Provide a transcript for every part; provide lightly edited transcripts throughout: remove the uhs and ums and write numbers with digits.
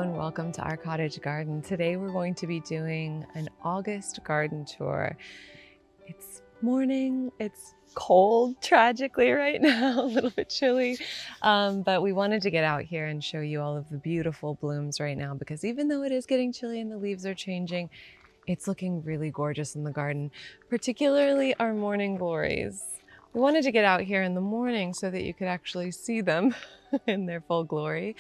and welcome to our cottage garden. Today we're going to be doing an August garden tour. It's morning, it's cold tragically right now, a little bit chilly, but we wanted to get out here and show you all of the beautiful blooms right now because even though it is getting chilly and the leaves are changing, it's looking really gorgeous in the garden, particularly our morning glories. We wanted to get out here in the morning so that you could actually see them in their full glory.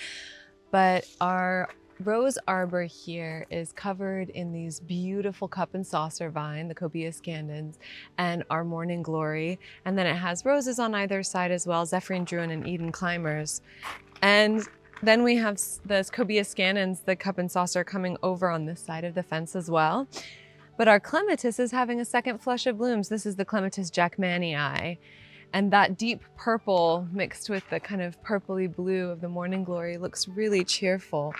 But our rose arbor here is covered in these beautiful cup and saucer vine, the cobia scandens, and our morning glory. And then it has roses on either side as well, Zephyrin druin and Eden climbers. And then we have the cobia scandens, the cup and saucer, coming over on this side of the fence as well. But our clematis is having a second flush of blooms. This is the clematis jackmanii. And that deep purple mixed with the kind of purpley blue of the morning glory looks really cheerful.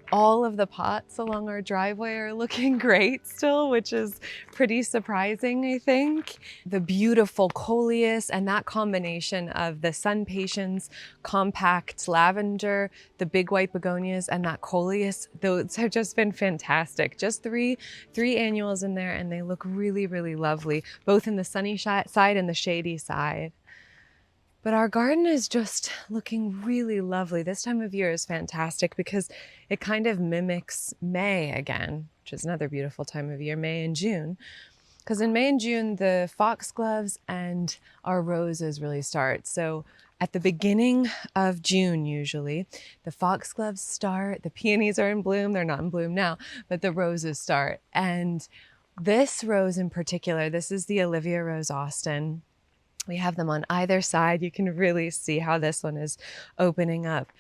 All of the pots along our driveway are looking great still, which is pretty surprising, I think. The beautiful coleus and that combination of the sun patience, compact lavender, the big white begonias, and that coleus, those have just been fantastic. Just three annuals in there, and they look really, really lovely, both in the sunny side and the shady side. But our garden is just looking really lovely. This time of year is fantastic because it kind of mimics May again, which is another beautiful time of year, May and June. Because in May and June, the foxgloves and our roses really start. So at the beginning of June, usually, the foxgloves start, the peonies are in bloom. They're not in bloom now, but the roses start. And this rose in particular, this is the Olivia Rose Austin. We have them on either side. You can really see how this one is opening up.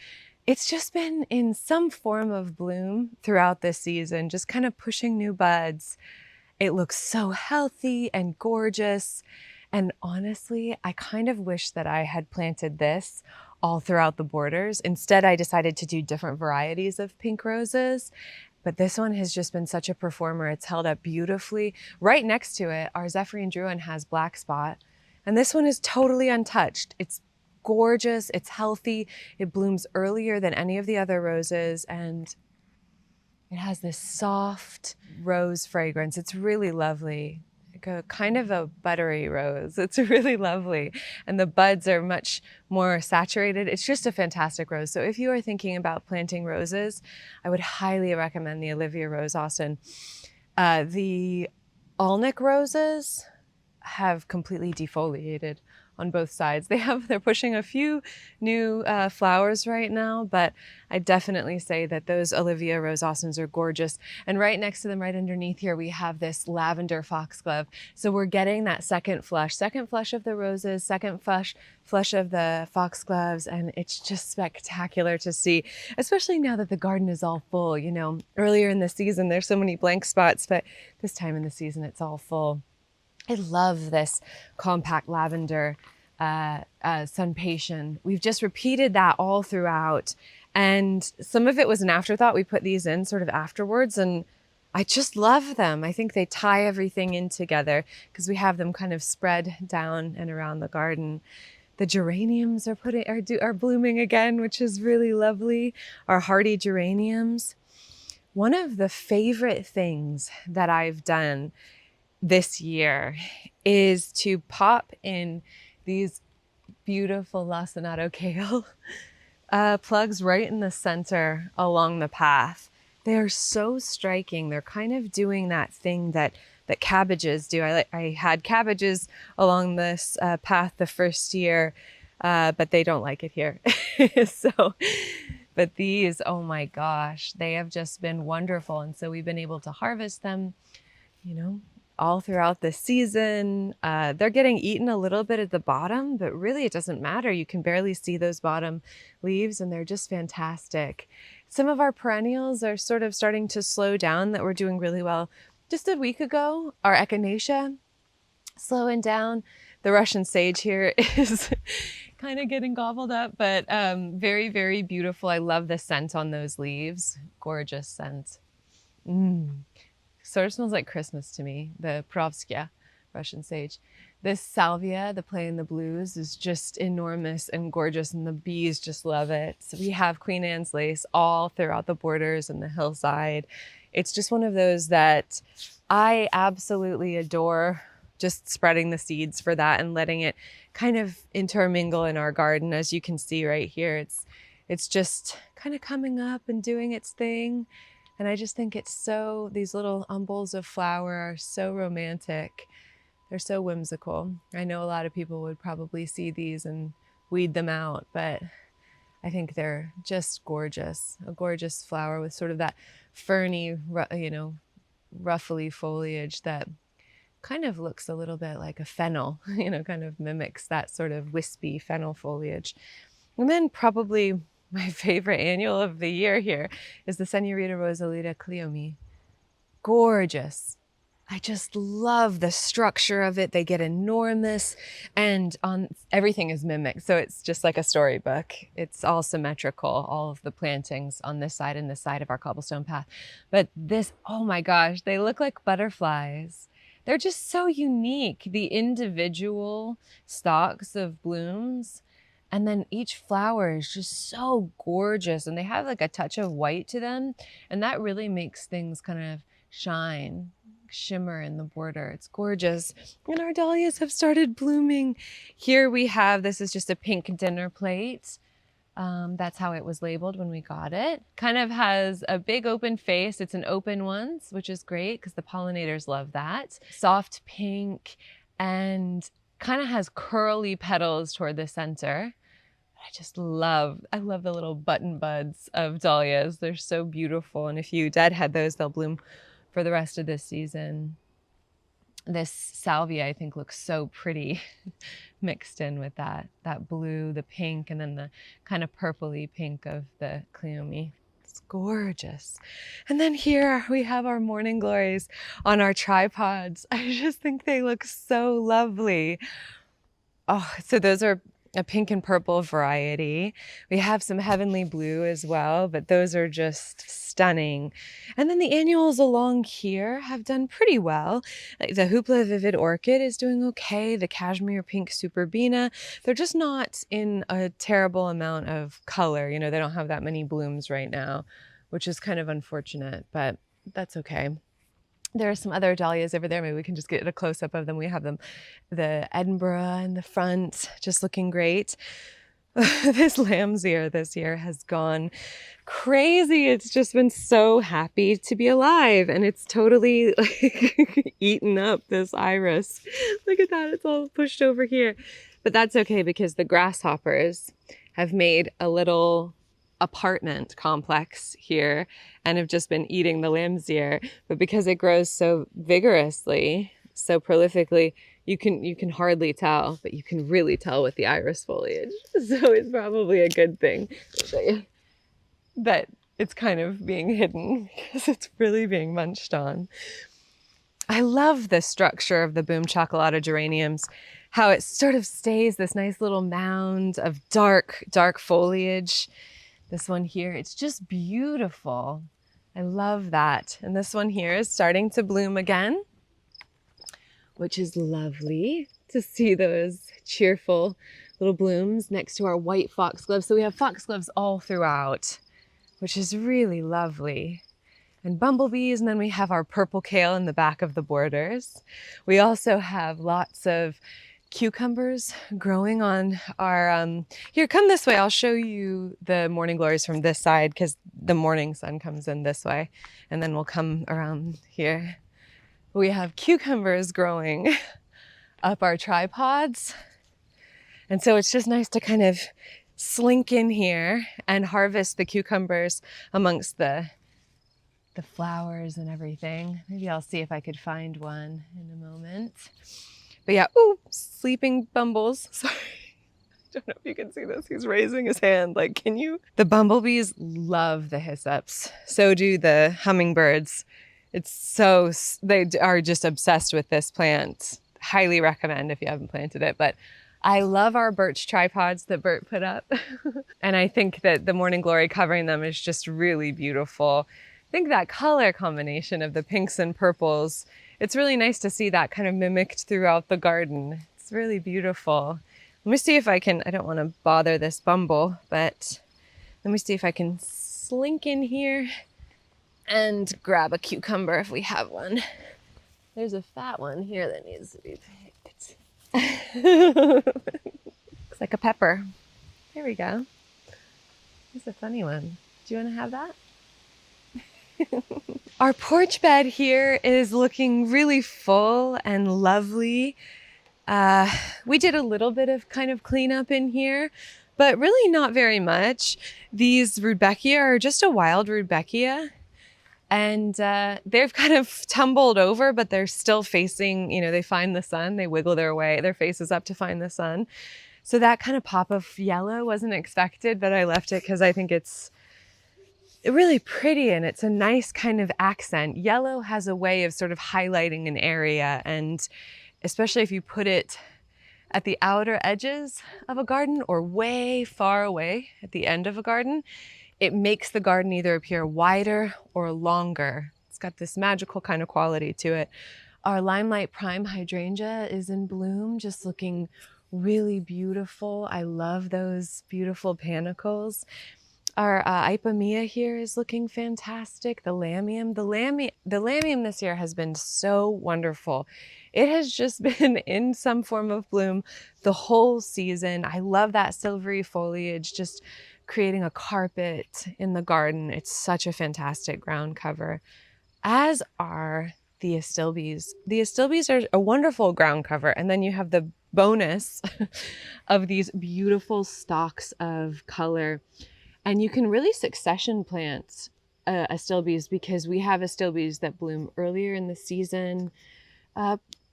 It's just been in some form of bloom throughout this season, just kind of pushing new buds. It looks so healthy and gorgeous. And honestly, I kind of wish that I had planted this all throughout the borders. Instead, I decided to do different varieties of pink roses. But this one has just been such a performer. It's held up beautifully. Right next to it, our Zephyrin druin has black spot. And this one is totally untouched. It's gorgeous, it's healthy, it blooms earlier than any of the other roses, and it has this soft rose fragrance. It's really lovely, like a kind of a buttery rose. It's really lovely. And the buds are much more saturated. It's just a fantastic rose. So if you are thinking about planting roses, I would highly recommend the Olivia Rose Austin. The Alnwick roses have completely defoliated on both sides. They're pushing a few new flowers right now, but I definitely say that those Olivia Rose Austins are gorgeous. And right next to them, right underneath here, we have this lavender foxglove. So we're getting that second flush of the roses, second flush of the foxgloves, and it's just spectacular to see, especially now that the garden is all full. You know, earlier in the season, there's so many blank spots, but this time in the season, it's all full. I love this compact lavender sun patience. We've just repeated that all throughout. And some of it was an afterthought. We put these in sort of afterwards, and I just love them. I think they tie everything in together because we have them kind of spread down and around the garden. The geraniums are blooming again, which is really lovely. Our hardy geraniums. One of the favorite things that I've done this year is to pop in these beautiful lacinato kale plugs right in the center along the path. They are so striking. They're kind of doing that thing that cabbages do. I had cabbages along this path the first year, but they don't like it here. But these, oh my gosh, they have just been wonderful. And so we've been able to harvest them, you know, all throughout the season. They're getting eaten a little bit at the bottom, but really it doesn't matter. You can barely see those bottom leaves and they're just fantastic. Some of our perennials are sort of starting to slow down that we're doing really well. Just a week ago, our echinacea slowing down. The Russian sage here is kind of getting gobbled up, but very, very beautiful. I love the scent on those leaves. Gorgeous scent. Sort of smells like Christmas to me, the Perovskia Russian sage. This salvia, the play in the blues, is just enormous and gorgeous, and the bees just love it. So we have Queen Anne's lace all throughout the borders and the hillside. It's just one of those that I absolutely adore, just spreading the seeds for that and letting it kind of intermingle in our garden. As you can see right here, it's just kind of coming up and doing its thing. And I just think it's so, these little umbels of flower are so romantic. They're so whimsical. I know a lot of people would probably see these and weed them out, but I think they're just gorgeous. A gorgeous flower with sort of that ferny, ruffly foliage that kind of looks a little bit like a fennel, kind of mimics that sort of wispy fennel foliage. And then probably my favorite annual of the year here is the Senorita Rosalita Cleome. Gorgeous. I just love the structure of it. They get enormous, and on everything is mimicked. So it's just like a storybook. It's all symmetrical, all of the plantings on this side and this side of our cobblestone path. But this, oh my gosh, they look like butterflies. They're just so unique. The individual stalks of blooms, and then each flower is just so gorgeous, and they have like a touch of white to them, and that really makes things kind of shine, shimmer in the border. It's gorgeous. And our dahlias have started blooming. Here we have, this is just a pink dinner plate. That's how it was labeled when we got it. Kind of has a big open face. It's an open one, which is great because the pollinators love that. Soft pink, and kind of has curly petals toward the center. I love the little button buds of dahlias. They're so beautiful. And if you deadhead those, they'll bloom for the rest of this season. This salvia, I think, looks so pretty mixed in with that blue, the pink, and then the kind of purpley pink of the Cleome. It's gorgeous. And then here we have our morning glories on our tripods. I just think they look so lovely. Oh, so those are a pink and purple variety. We have some heavenly blue as well, but those are just stunning. And then the annuals along here have done pretty well. Like the Hoopla Vivid Orchid is doing okay. The Cashmere Pink Superbina, they're just not in a terrible amount of color. They don't have that many blooms right now, which is kind of unfortunate, but that's okay. There are some other dahlias over there. Maybe we can just get a close-up of them. We have them, the Edinburgh in the front, just looking great. This lamb's ear this year has gone crazy. It's just been so happy to be alive, and it's totally like eaten up this iris. Look at that, it's all pushed over here. But that's okay because the grasshoppers have made a little apartment complex here and have just been eating the lamb's ear. But because it grows so vigorously, so prolifically, you can hardly tell, but you can really tell with the iris foliage. So it's probably a good thing that it's kind of being hidden because it's really being munched on. I love the structure of the Boom Chocolata geraniums, how it sort of stays this nice little mound of dark foliage. This one here, it's just beautiful. I love that. And this one here is starting to bloom again, which is lovely to see those cheerful little blooms next to our white foxgloves. So we have foxgloves all throughout, which is really lovely. And bumblebees, and then we have our purple kale in the back of the borders. We also have lots of cucumbers growing on our, here, come this way. I'll show you the morning glories from this side because the morning sun comes in this way, and then we'll come around here. We have cucumbers growing up our tripods. And so it's just nice to kind of slink in here and harvest the cucumbers amongst the flowers and everything. Maybe I'll see if I could find one in a moment. But yeah, ooh, sleeping bumbles. Sorry, I don't know if you can see this. He's raising his hand. Like, can you? The bumblebees love the hyssops. So do the hummingbirds. They are just obsessed with this plant. Highly recommend if you haven't planted it. But I love our birch tripods that Bert put up. And I think that the morning glory covering them is just really beautiful. I think that color combination of the pinks and purples it's really nice to see that kind of mimicked throughout the garden. It's really beautiful. Let me see if I can, I don't want to bother this bumble, but let me see if I can slink in here and grab a cucumber if we have one. There's a fat one here that needs to be picked. Looks like a pepper. There we go. It's a funny one. Do you want to have that? Our porch bed here is looking really full and lovely. We did a little bit of kind of cleanup in here, but really not very much. These rudbeckia are just a wild rudbeckia, and they've kind of tumbled over, but they're still facing, you know, they find the sun, they wiggle their faces up to find the sun. So that kind of pop of yellow wasn't expected, but I left it because I think it's really pretty and it's a nice kind of accent. Yellow has a way of sort of highlighting an area, and especially if you put it at the outer edges of a garden or way far away at the end of a garden, it makes the garden either appear wider or longer. It's got this magical kind of quality to it. Our Limelight Prime hydrangea is in bloom, just looking really beautiful. I love those beautiful panicles. Our Ipomea here is looking fantastic. The lamium this year has been so wonderful. It has just been in some form of bloom the whole season. I love that silvery foliage, just creating a carpet in the garden. It's such a fantastic ground cover, as are the astilbes. The astilbes are a wonderful ground cover, and then you have the bonus of these beautiful stalks of color. And you can really succession plant astilbes, because we have astilbes that bloom earlier in the season,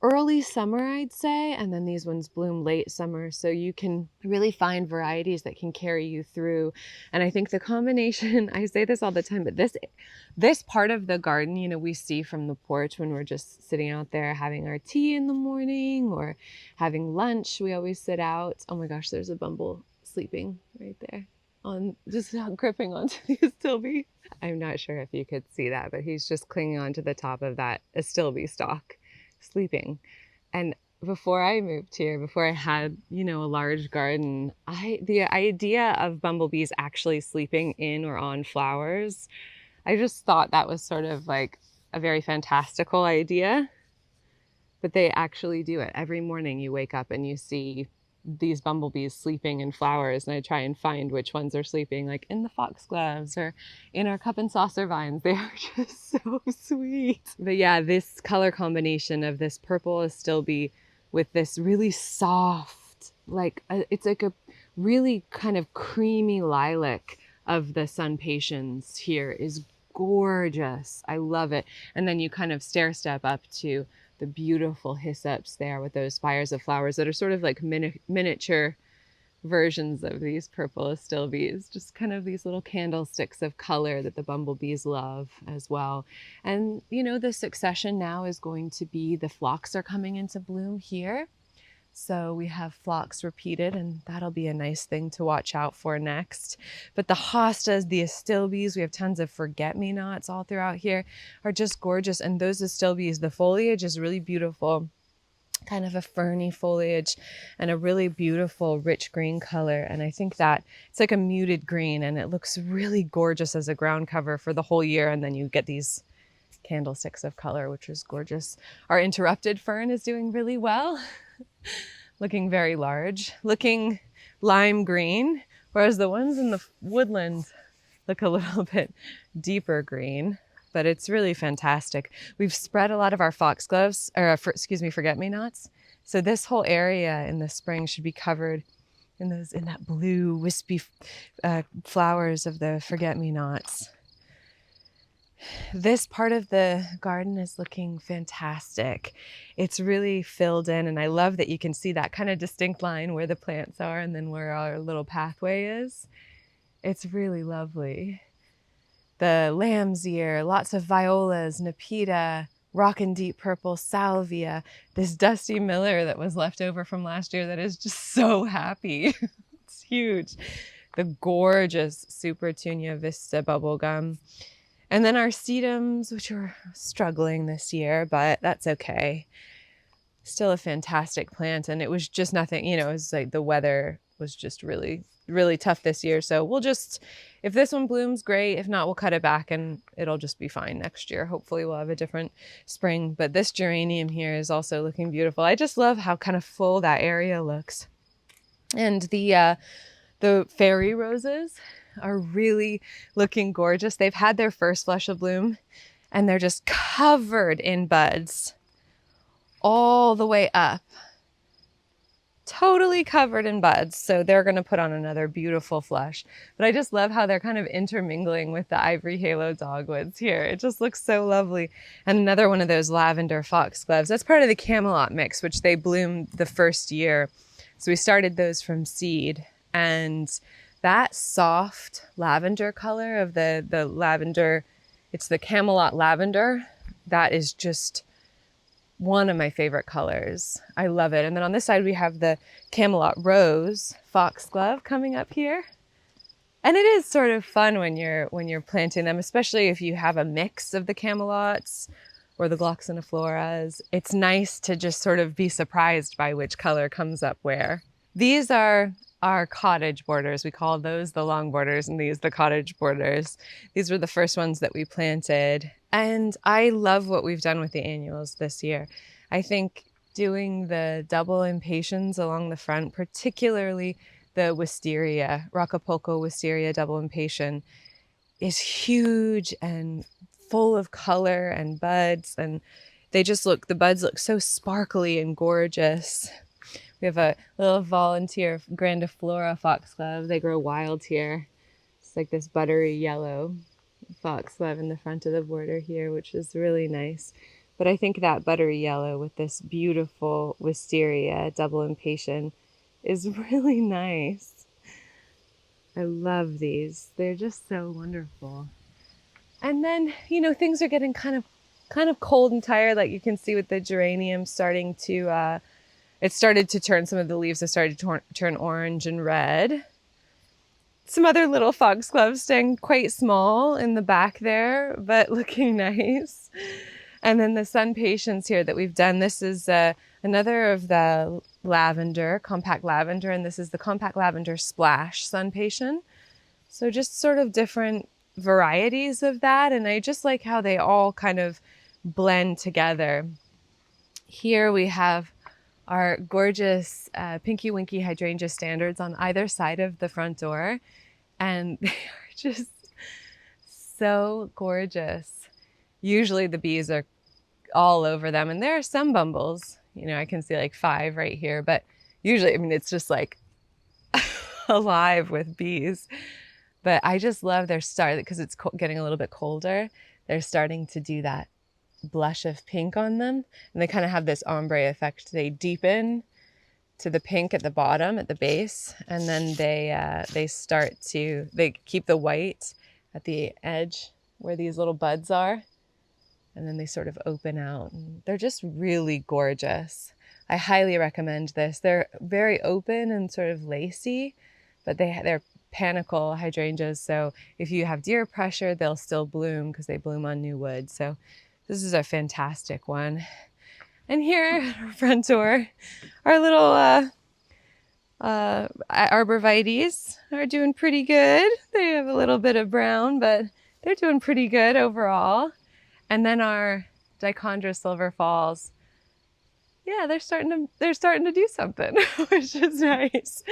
early summer, I'd say, and then these ones bloom late summer. So you can really find varieties that can carry you through. And I think the combination, I say this all the time, but this part of the garden, you know, we see from the porch when we're just sitting out there having our tea in the morning or having lunch. We always sit out. Oh my gosh, there's a bumble sleeping right there, on just gripping onto the astilbe. I'm not sure if you could see that, but he's just clinging onto the top of that astilbe stalk, sleeping. And before I moved here, before I had, you know, a large garden, the idea of bumblebees actually sleeping in or on flowers, I just thought that was sort of like a very fantastical idea. But they actually do it. Every morning you wake up and you see these bumblebees sleeping in flowers, and I try and find which ones are sleeping, like in the foxgloves or in our cup and saucer vines. They are just so sweet. But yeah, this color combination of this purple astilbe with this really soft, it's like a really kind of creamy lilac of the sun patiens here is gorgeous. I love it. And then you kind of stair step up to the beautiful hyssops there with those spires of flowers that are sort of like miniature versions of these purple astilbes, just kind of these little candlesticks of color that the bumblebees love as well. And you know, the succession now is going to be, the phlox are coming into bloom here. So we have phlox repeated, and that'll be a nice thing to watch out for next. But the hostas, the astilbes, we have tons of forget-me-nots all throughout here, are just gorgeous. And those astilbes, the foliage is really beautiful, kind of a ferny foliage and a really beautiful rich green color. And I think that it's like a muted green, and it looks really gorgeous as a ground cover for the whole year. And then you get these candlesticks of color, which is gorgeous. Our interrupted fern is doing really well. Looking very large, looking lime green, whereas the ones in the woodland look a little bit deeper green, but it's really fantastic. We've spread a lot of our foxgloves, forget-me-nots. So this whole area in the spring should be covered in that blue wispy flowers of the forget-me-nots. This part of the garden is looking fantastic. It's really filled in, and I love that you can see that kind of distinct line where the plants are and then where our little pathway is. It's really lovely. The lamb's ear, lots of violas, nepeta, rock and deep purple salvia, this dusty miller that was left over from last year that is just so happy. It's huge. The gorgeous Supertunia Vista bubblegum. And then our sedums, which are struggling this year, but that's okay. Still a fantastic plant. And it was just nothing, you know, it was like the weather was just really, really tough this year. So we'll just, if this one blooms, great. If not, we'll cut it back and it'll just be fine next year. Hopefully we'll have a different spring. But this geranium here is also looking beautiful. I just love how kind of full that area looks. And the fairy roses are really looking gorgeous. They've had their first flush of bloom and they're just covered in buds all the way up. Totally covered in buds. So they're going to put on another beautiful flush. But I just love how they're kind of intermingling with the ivory halo dogwoods here. It just looks so lovely. And another one of those lavender foxgloves. That's part of the Camelot mix, which they bloomed the first year. So we started those from seed. And that soft lavender color of the lavender, it's the Camelot lavender. That is just one of my favorite colors. I love it. And then on this side, we have the Camelot Rose foxglove coming up here. And it is sort of fun when you're planting them, especially if you have a mix of the Camelots or the Gloxinifloras. It's nice to just sort of be surprised by which color comes up where. These are our cottage borders. We call those the long borders and these the cottage borders. These were the first ones that we planted. And I love what we've done with the annuals this year. I think doing the double impatiens along the front, particularly the wisteria, Rocapulco wisteria double impatient, is huge and full of color and buds. And they just look, the buds look so sparkly and gorgeous. We have a little volunteer grandiflora foxglove. They grow wild here. It's like this buttery yellow foxglove in the front of the border here, which is really nice. But I think that buttery yellow with this beautiful wisteria double impatient is really nice. I love these. They're just so wonderful. And then, you know, things are getting kind of cold and tired, like you can see with the geranium starting to it started to turn, some of the leaves have started to turn orange and red. Some other little foxgloves staying quite small in the back there, but looking nice. And then the sun patience here that we've done, this is another of the lavender, compact lavender, and this is the compact lavender splash sun patient. So just sort of different varieties of that, and I just like how they all kind of blend together. Here we have our gorgeous Pinky Winky hydrangea standards on either side of the front door. And they are just so gorgeous. Usually the bees are all over them. And there are some bumbles, you know, I can see like 5 right here. But usually, I mean, it's just like alive with bees. But I just love their start, because it's getting a little bit colder. They're starting to do that blush of pink on them, and they kind of have this ombre effect. They deepen to the pink at the bottom, at the base, and then they start to, they keep the white at the edge where these little buds are, and then they sort of open out. And they're just really gorgeous. I highly recommend this. They're very open and sort of lacy, but they're panicle hydrangeas, so if you have deer pressure, they'll still bloom because they bloom on new wood. So this is a fantastic one. And here at our front door, our little arborvitaes are doing pretty good. They have a little bit of brown, but they're doing pretty good overall. And then our Dichondra Silver Falls, yeah, they're starting to do something, which is nice.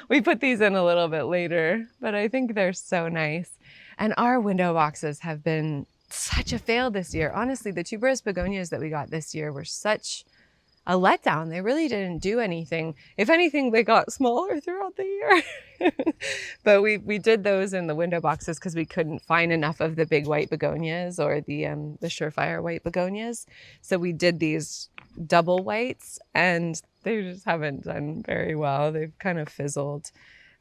We put these in a little bit later, but I think they're so nice. And our window boxes have been such a fail this year. Honestly, the tuberous begonias that we got this year were such a letdown. They really didn't do anything. If anything, they got smaller throughout the year. But we did those in the window boxes because we couldn't find enough of the big white begonias or the surefire white begonias. So we did these double whites, and they just haven't done very well. They've kind of fizzled.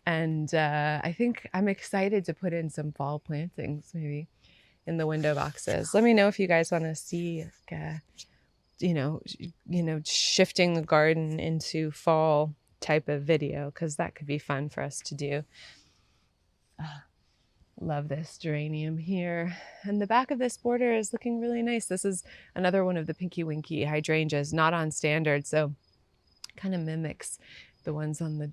And I think I'm excited to put in some fall plantings maybe in the window boxes. Let me know if you guys want to see, you know, shifting the garden into fall type of video, because that could be fun for us to do. Love this geranium here. And the back of this border is looking really nice. This is another one of the Pinky Winky hydrangeas, not on standard, so kind of mimics the ones on the,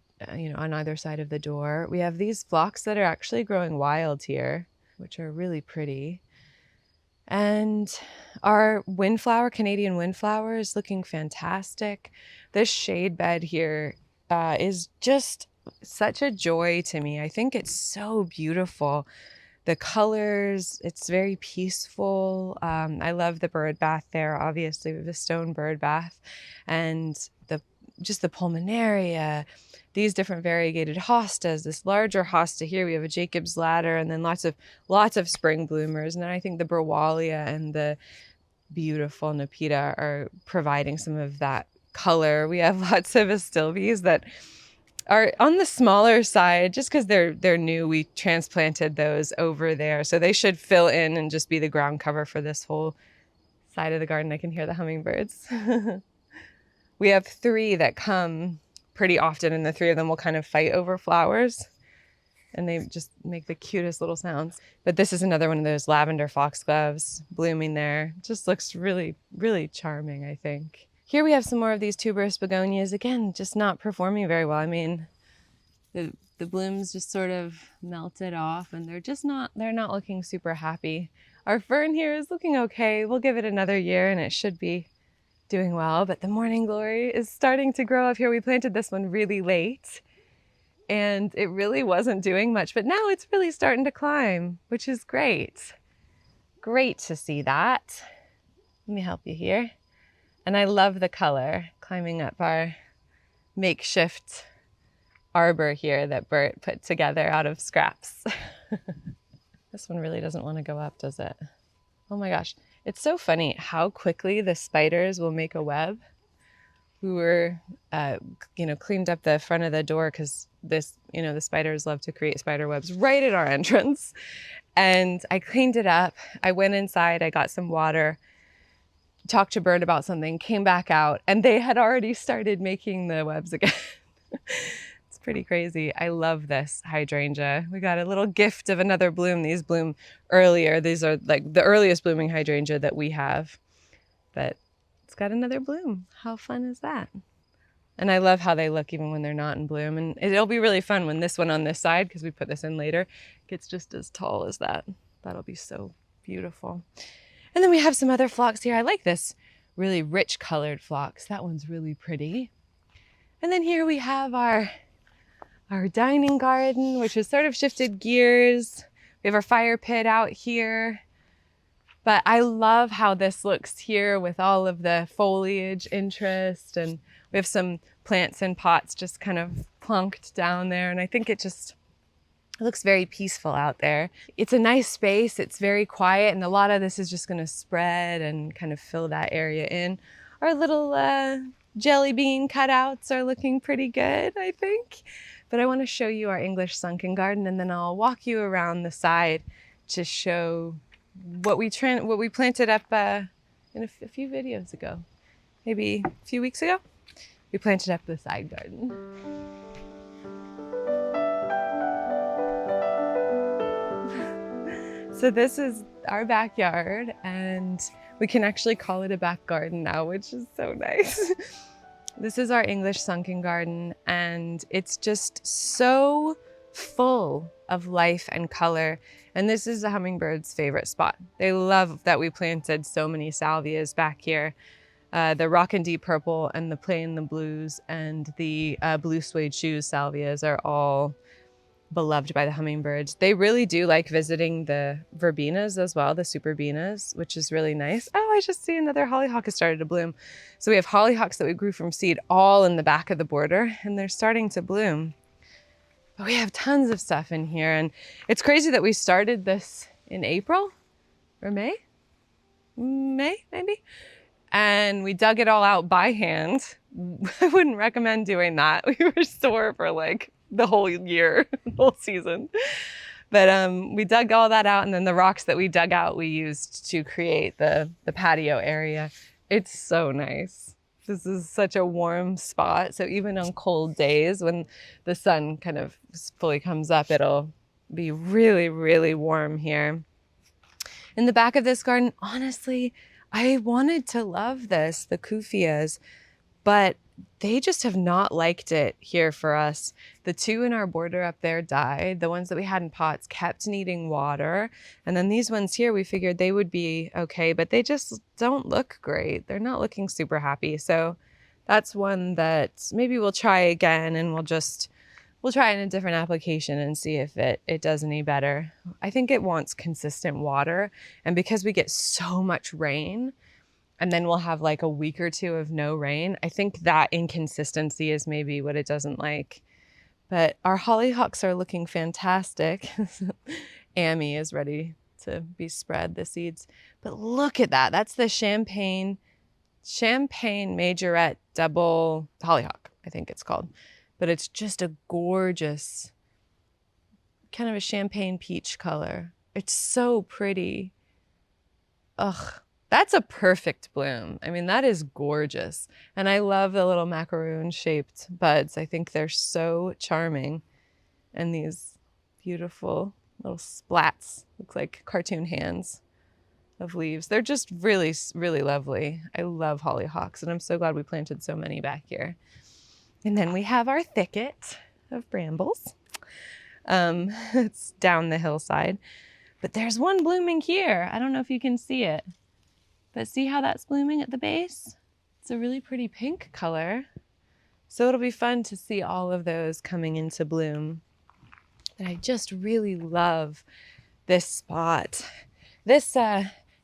on either side of the door. We have these phlox that are actually growing wild here, which are really pretty. And our windflower, Canadian windflower, is looking fantastic. This shade bed here is just such a joy to me. I think it's so beautiful. The colors, it's very peaceful. I love the bird bath there. Obviously, we have a stone bird bath, and just the pulmonaria, these different variegated hostas, this larger hosta here, we have a Jacob's ladder, and then lots of spring bloomers. And then I think the Burwalia and the beautiful Nepeta are providing some of that color. We have lots of Astilbes that are on the smaller side, just because they're new. We transplanted those over there, so they should fill in and just be the ground cover for this whole side of the garden. I can hear the hummingbirds. We have 3 that come pretty often, and the 3 of them will kind of fight over flowers, and they just make the cutest little sounds. But this is another one of those lavender foxgloves blooming there. Just looks really, really charming, I think. Here we have some more of these tuberous begonias. Again, just not performing very well. I mean, the blooms just sort of melted off, and they're not looking super happy. Our fern here is looking okay. We'll give it another year and it should be doing well, but the morning glory is starting to grow up here. We planted this one really late and it really wasn't doing much, but now it's really starting to climb, which is great. Great to see that. Let me help you here. And I love the color climbing up our makeshift arbor here that Bert put together out of scraps. This one really doesn't want to go up, does it? Oh my gosh. It's so funny how quickly the spiders will make a web. We were, cleaned up the front of the door because the spiders love to create spider webs right at our entrance. And I cleaned it up. I went inside, I got some water, talked to Bert about something, came back out, and they had already started making the webs again. It's pretty crazy. I love this hydrangea. We got a little gift of another bloom. These bloom earlier. These are like the earliest blooming hydrangea that we have, but it's got another bloom. How fun is that? And I love how they look even when they're not in bloom. And it'll be really fun when this one on this side, because we put this in later, gets just as tall as that. That'll be so beautiful. And then we have some other phlox here. I like this really rich colored phlox. That one's really pretty. And then here we have our dining garden, which has sort of shifted gears. We have our fire pit out here. But I love how this looks here with all of the foliage interest. And we have some plants in pots just kind of plunked down there. And I think it looks very peaceful out there. It's a nice space. It's very quiet. And a lot of this is just going to spread and kind of fill that area in. Our little jelly bean cutouts are looking pretty good, I think. But I want to show you our English sunken garden, and then I'll walk you around the side to show what we planted up in a few videos ago, maybe a few weeks ago. We planted up the side garden. So this is our backyard, and we can actually call it a back garden now, which is so nice. This is our English sunken garden, and it's just so full of life and color. And this is the hummingbirds' favorite spot. They love that we planted so many salvias back here. The rock and deep purple and the plain the blues and the blue suede shoes salvias are all beloved by the hummingbirds. They really do like visiting the verbenas as well, the superbenas, which is really nice. Oh, I just see another hollyhock has started to bloom. So we have hollyhocks that we grew from seed all in the back of the border, and they're starting to bloom. But we have tons of stuff in here, and it's crazy that we started this in April or May, maybe. And we dug it all out by hand. I wouldn't recommend doing that. We were sore for like the whole year, the whole season. But we dug all that out, and then the rocks that we dug out, we used to create the patio area. It's so nice. This is such a warm spot. So even on cold days when the sun kind of fully comes up, it'll be really, really warm here. In the back of this garden, honestly, I wanted to love this, the Kufias, but they just have not liked it here for us. The two in our border up there died. The ones that we had in pots kept needing water. And then these ones here, we figured they would be okay, but they just don't look great. They're not looking super happy. So that's one that maybe we'll try again, and we'll try in a different application and see if it does any better. I think it wants consistent water. And because we get so much rain, and then we'll have like a week or two of no rain, I think that inconsistency is maybe what it doesn't like. But our hollyhocks are looking fantastic. Amy is ready to be spread, the seeds. But look at that. That's the champagne majorette double hollyhock, I think it's called. But it's just a gorgeous, kind of a champagne peach color. It's so pretty. Ugh. That's a perfect bloom. I mean, that is gorgeous. And I love the little macaroon shaped buds. I think they're so charming. And these beautiful little splats, look like cartoon hands of leaves. They're just really, really lovely. I love hollyhocks, and I'm so glad we planted so many back here. And then we have our thicket of brambles. It's down the hillside, but there's one blooming here. I don't know if you can see it. But see how that's blooming at the base? It's a really pretty pink color. So it'll be fun to see all of those coming into bloom. And I just really love this spot. This,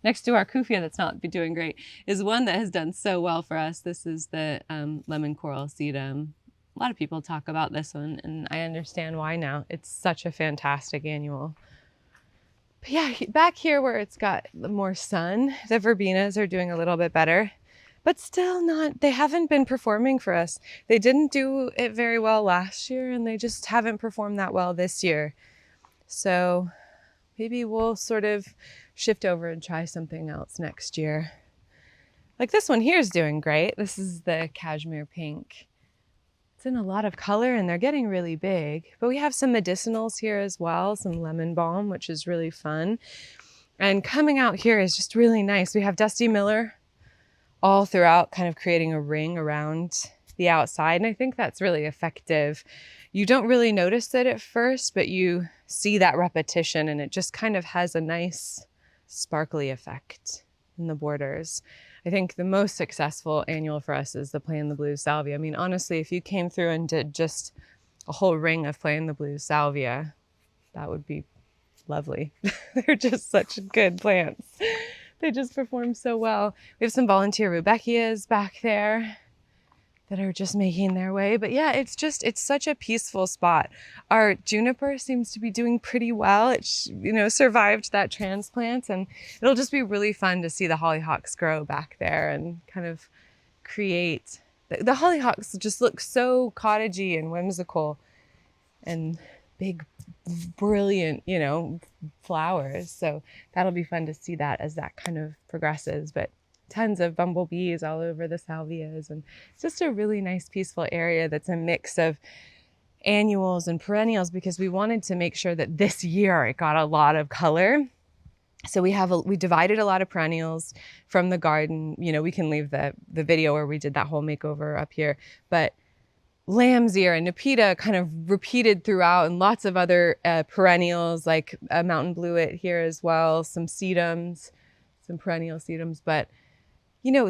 next to our kufia that's not doing great, is one that has done so well for us. This is the lemon coral sedum. A lot of people talk about this one, and I understand why now. It's such a fantastic annual. But yeah, back here where it's got more sun, the verbenas are doing a little bit better, but still not, they haven't been performing for us. They didn't do it very well last year, and they just haven't performed that well this year. So maybe we'll sort of shift over and try something else next year. Like this one here is doing great. This is the cashmere pink. It's in a lot of color, and they're getting really big. But we have some medicinals here as well, some lemon balm, which is really fun. And coming out here is just really nice. We have Dusty Miller all throughout, kind of creating a ring around the outside. And I think that's really effective. You don't really notice it at first, but you see that repetition, and it just kind of has a nice sparkly effect in the borders. I think the most successful annual for us is the Plain the Blue Salvia. I mean, honestly, if you came through and did just a whole ring of Plain the Blue Salvia, that would be lovely. They're just such good plants. They just perform so well. We have some volunteer rudbeckias back there that are just making their way. But yeah, it's such a peaceful spot. Our juniper seems to be doing pretty well. It survived that transplant, and it'll just be really fun to see the hollyhocks grow back there and kind of create. The hollyhocks just look so cottagey and whimsical and big, brilliant, flowers. So that'll be fun to see that as that kind of progresses. But tons of bumblebees all over the salvias, and it's just a really nice peaceful area that's a mix of annuals and perennials, because we wanted to make sure that this year it got a lot of color. So we divided a lot of perennials from the garden. We can leave the video where we did that whole makeover up here, but lamb's ear and nepeta kind of repeated throughout, and lots of other perennials like mountain bluet here as well, some sedums, some perennial sedums, but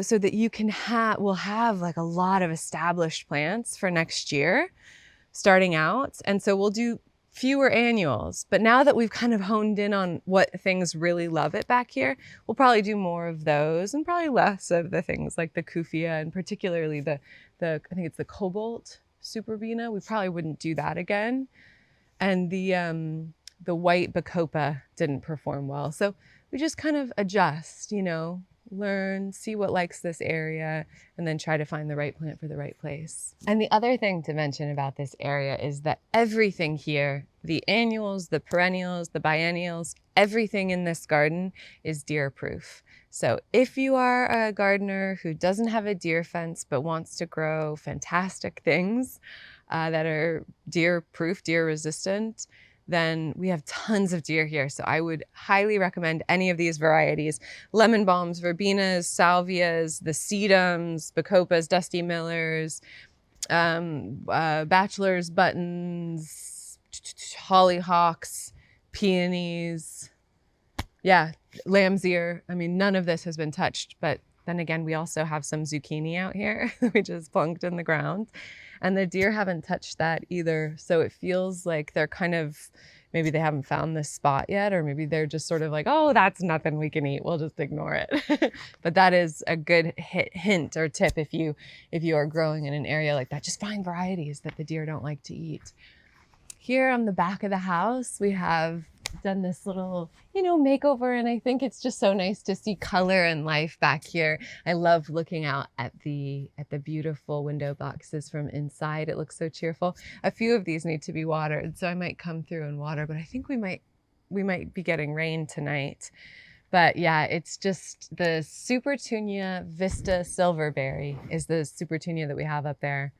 so that we'll have like a lot of established plants for next year starting out. And so we'll do fewer annuals, but now that we've kind of honed in on what things really love it back here, we'll probably do more of those and probably less of the things like the kufia, and particularly the I think it's the cobalt superbena. We probably wouldn't do that again. And the white bacopa didn't perform well. So we just kind of adjust, learn, see what likes this area, and then try to find the right plant for the right place. And the other thing to mention about this area is that everything here, the annuals, the perennials, the biennials, everything in this garden is deer proof. So if you are a gardener who doesn't have a deer fence but wants to grow fantastic things that are deer proof, deer resistant, then we have tons of deer here. So I would highly recommend any of these varieties: lemon balms, verbenas, salvias, the sedums, bacopas, dusty millers, bachelor's buttons, hollyhocks, peonies. Yeah, lamb's ear. I mean, none of this has been touched, but then again, we also have some zucchini out here, which is plunked in the ground, and the deer haven't touched that either. So it feels like they're kind of, maybe they haven't found this spot yet, or maybe they're just sort of like, oh, that's nothing we can eat, we'll just ignore it. But that is a good hint or tip if you are growing in an area like that. Just find varieties that the deer don't like to eat. Here on the back of the house, we have done this little, makeover, and I think it's just so nice to see color and life back here. I love looking out at the beautiful window boxes from inside. It looks so cheerful. A few of these need to be watered, so I might come through and water, but I think we might be getting rain tonight. But yeah, it's just the Supertunia Vista Silverberry is the Supertunia that we have up there.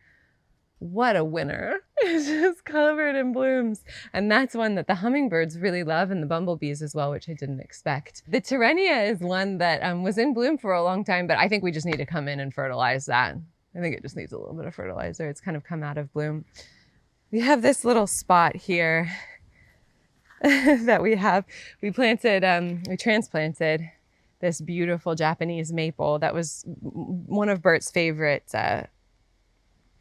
What a winner. It's just covered in blooms. And that's one that the hummingbirds really love, and the bumblebees as well, which I didn't expect. The Terenia is one that was in bloom for a long time, but I think we just need to come in and fertilize that. I think it just needs a little bit of fertilizer. It's kind of come out of bloom. We have this little spot here that we transplanted this beautiful Japanese maple that was one of Bert's favorite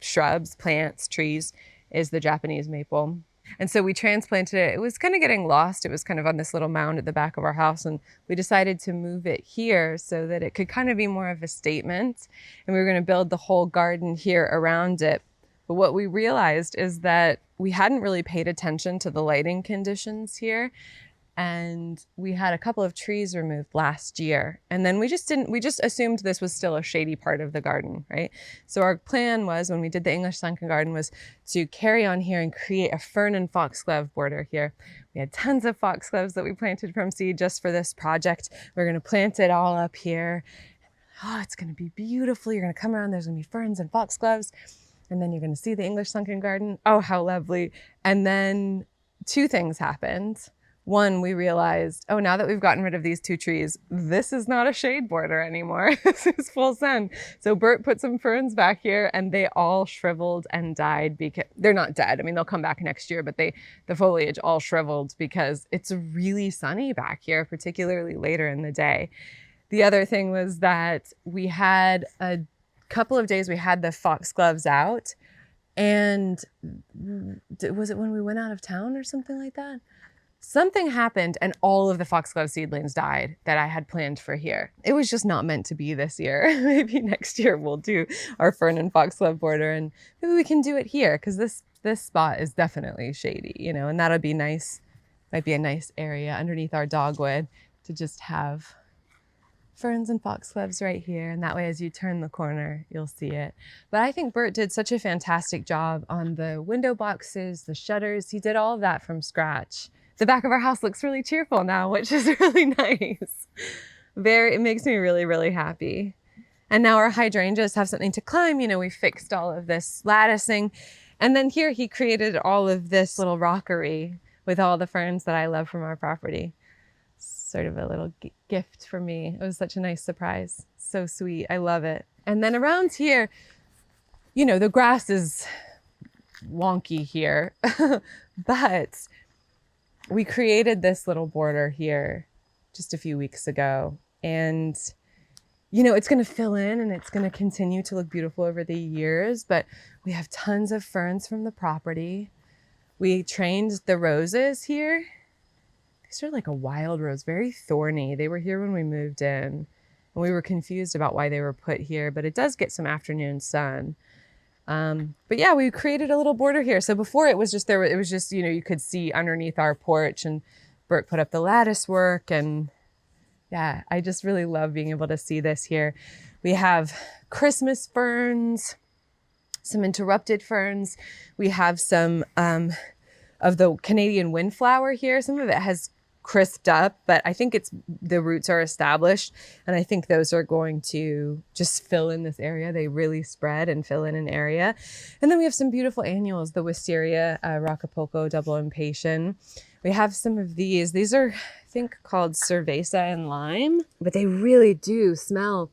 shrubs, plants, trees, is the Japanese maple. And so we transplanted it. It was kind of getting lost. It was kind of on this little mound at the back of our house, and we decided to move it here so that it could kind of be more of a statement. And we were going to build the whole garden here around it. But what we realized is that we hadn't really paid attention to the lighting conditions here. And we had a couple of trees removed last year. And then we just assumed this was still a shady part of the garden, right? So our plan was, when we did the English sunken garden, was to carry on here and create a fern and foxglove border here. We had tons of foxgloves that we planted from seed just for this project. We're gonna plant it all up here. Oh, it's gonna be beautiful. You're gonna come around, there's gonna be ferns and foxgloves. And then you're gonna see the English sunken garden. Oh, how lovely. And then two things happened. One, we realized, oh, now that we've gotten rid of these two trees, this is not a shade border anymore. This is full sun. So Bert put some ferns back here, and they all shriveled and died because they're not dead. I mean, they'll come back next year, but the foliage all shriveled because it's really sunny back here, particularly later in the day. The other thing was that we had a couple of days we had the foxgloves out, and was it when we went out of town or something like that? Something happened and all of the foxglove seedlings died that I had planned for here. It was just not meant to be this year. Maybe next year we'll do our fern and foxglove border, and maybe we can do it here, because this spot is definitely shady, and that'll be nice. Might be a nice area underneath our dogwood to just have ferns and foxgloves right here. And that way, as you turn the corner, you'll see it. But I think Bert did such a fantastic job on the window boxes, the shutters. He did all of that from scratch. The back of our house looks really cheerful now, which is really nice. It makes me really, really happy. And now our hydrangeas have something to climb. We fixed all of this latticing. And then here he created all of this little rockery with all the ferns that I love from our property. Sort of a little gift for me. It was such a nice surprise. So sweet. I love it. And then around here, the grass is wonky here, but we created this little border here just a few weeks ago, and it's going to fill in and it's going to continue to look beautiful over the years, but we have tons of ferns from the property. We trained the roses here. These are like a wild rose, very thorny. They were here when we moved in, and we were confused about why they were put here, but it does get some afternoon sun. But yeah, we created a little border here. So before it was just you could see underneath our porch, and Bert put up the lattice work, and yeah, I just really love being able to see this here. We have Christmas ferns, some interrupted ferns. We have some of the Canadian windflower here. Some of it has crisped up, but I think the roots are established, and I think those are going to just fill in this area. They really spread and fill in an area. And then we have some beautiful annuals, the wisteria, Rocapulco, double impatient. We have some of these. These are, I think, called cerveza and lime, but they really do smell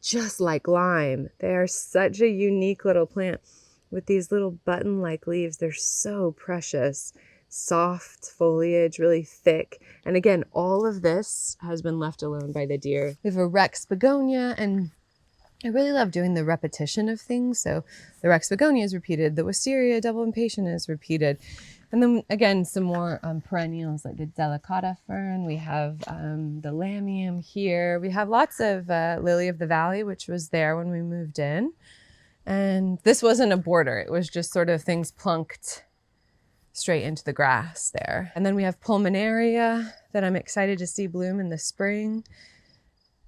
just like lime. They are such a unique little plant with these little button-like leaves. They're so precious. Soft foliage, really thick. And again, all of this has been left alone by the deer. We have a Rex begonia, and I really love doing the repetition of things. So the Rex begonia is repeated, the wisteria double impatient is repeated. And then again, some more perennials like the delicata fern. We have the lamium here. We have lots of lily of the valley, which was there when we moved in. And this wasn't a border. It was just sort of things plunked straight into the grass there. And then we have pulmonaria that I'm excited to see bloom in the spring.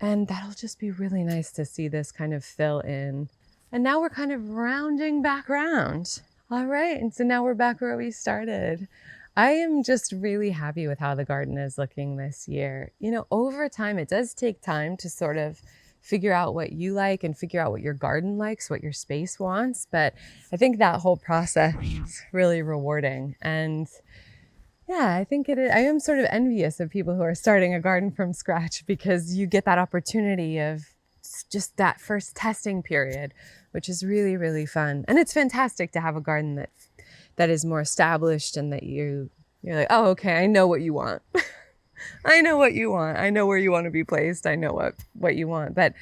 And that'll just be really nice to see this kind of fill in. And now we're kind of rounding back around. All right, and so now we're back where we started. I am just really happy with how the garden is looking this year. You know, over time, it does take time to sort of figure out what you like and figure out what your garden likes, what your space wants. But I think that whole process is really rewarding. And yeah, I think it is. I am sort of envious of people who are starting a garden from scratch, because you get that opportunity of just that first testing period, which is really, really fun. And it's fantastic to have a garden that is more established, and that you're like, oh, okay, I know what you want. I know what you want. I know where you want to be placed. I know what you want. But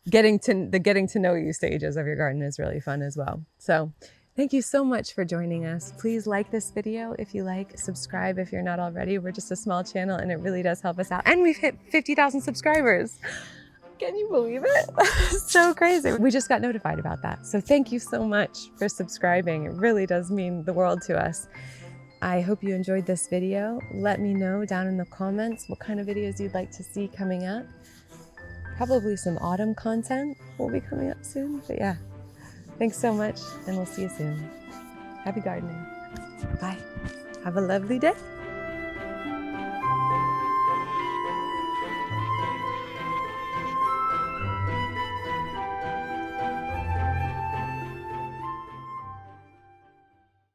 getting to know you stages of your garden is really fun as well. So thank you so much for joining us. Please like this video if you like, subscribe if you're not already. We're just a small channel and it really does help us out. And we've hit 50,000 subscribers. Can you believe it? So crazy. We just got notified about that. So thank you so much for subscribing. It really does mean the world to us. I hope you enjoyed this video. Let me know down in the comments what kind of videos you'd like to see coming up. Probably some autumn content will be coming up soon, but yeah. Thanks so much, and we'll see you soon. Happy gardening. Bye. Have a lovely day.